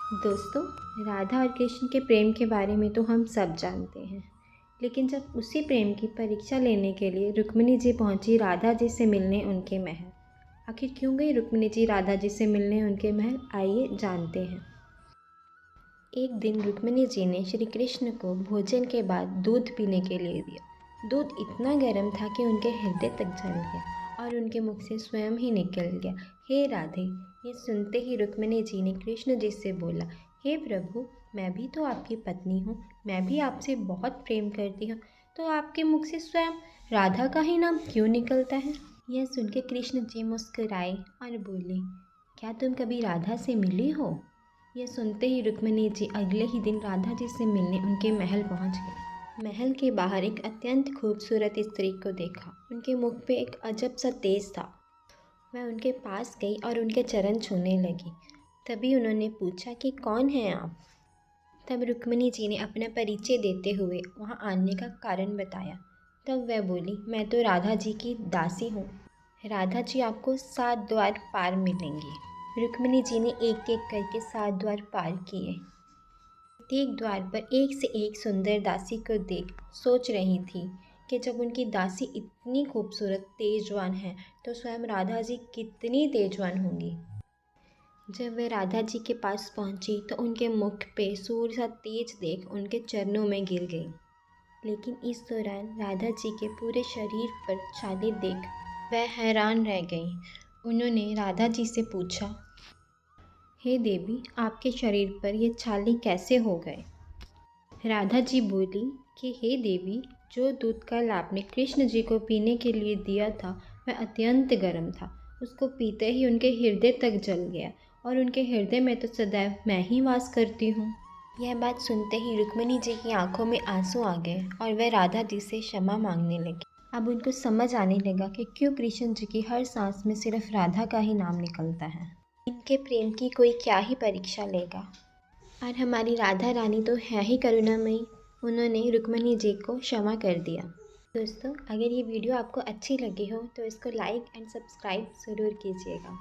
दोस्तों, राधा और कृष्ण के प्रेम के बारे में तो हम सब जानते हैं। लेकिन जब उसी प्रेम की परीक्षा लेने के लिए रुक्मिणी जी पहुंची राधा जी से मिलने उनके महल। आखिर क्यों गई रुक्मिणी जी राधा जी से मिलने उनके महल, आइए जानते हैं। एक दिन रुक्मिणी जी ने श्री कृष्ण को भोजन के बाद दूध पीने के लिए दिया। दूध इतना गर्म था कि उनके हृदय तक जल गया और उनके मुख से स्वयं ही निकल गया, हे राधे। ये सुनते ही रुक्मिणी जी ने कृष्ण जी से बोला, हे प्रभु, मैं भी तो आपकी पत्नी हूँ, मैं भी आपसे बहुत प्रेम करती हूँ, तो आपके मुख से स्वयं राधा का ही नाम क्यों निकलता है। यह सुन के कृष्ण जी मुस्कुराए और बोले, क्या तुम कभी राधा से मिली हो। यह सुनते ही रुक्मिणी जी अगले ही दिन राधा जी से मिलने उनके महल पहुंच गए। महल के बाहर एक अत्यंत खूबसूरत स्त्री को देखा। उनके मुख पे एक अजब सा तेज था। मैं उनके पास गई और उनके चरण छूने लगी। तभी उन्होंने पूछा कि कौन हैं आप। तब रुक्मिणी जी ने अपना परिचय देते हुए वहाँ आने का कारण बताया। तब वह बोली, मैं तो राधा जी की दासी हूँ। राधा जी आपको 7 द्वार पार मिलेंगी। रुक्मिणी जी ने एक एक करके 7 द्वार पार किए। प्रत्येक द्वार पर एक से एक सुंदर दासी को देख सोच रही थी कि जब उनकी दासी इतनी खूबसूरत तेजवान है तो स्वयं राधा जी कितनी तेजवान होंगी। जब वे राधा जी के पास पहुंची तो उनके मुख पे सूर्य सा तेज देख उनके चरणों में गिर गई। लेकिन इस दौरान राधा जी के पूरे शरीर पर छाले देख वह हैरान रह गई। उन्होंने राधा जी से पूछा, हे देवी, आपके शरीर पर ये छाले कैसे हो गए। राधा जी बोली कि हे देवी, जो दूध कल आपने कृष्ण जी को पीने के लिए दिया था वह अत्यंत गर्म था। उसको पीते ही उनके हृदय तक जल गया और उनके हृदय में तो सदैव मैं ही वास करती हूँ। यह बात सुनते ही रुक्मिणी जी की आंखों में आंसू आ गए और वह राधा जी से क्षमा मांगने लगी। अब उनको समझ आने लगा कि क्यों कृष्ण जी की हर सांस में सिर्फ राधा का ही नाम निकलता है। इनके प्रेम की कोई क्या ही परीक्षा लेगा। और हमारी राधा रानी तो है ही करुणामयी, उन्होंने रुक्मिणी जी को क्षमा कर दिया। दोस्तों, अगर ये वीडियो आपको अच्छी लगी हो तो इसको लाइक एंड सब्सक्राइब ज़रूर कीजिएगा।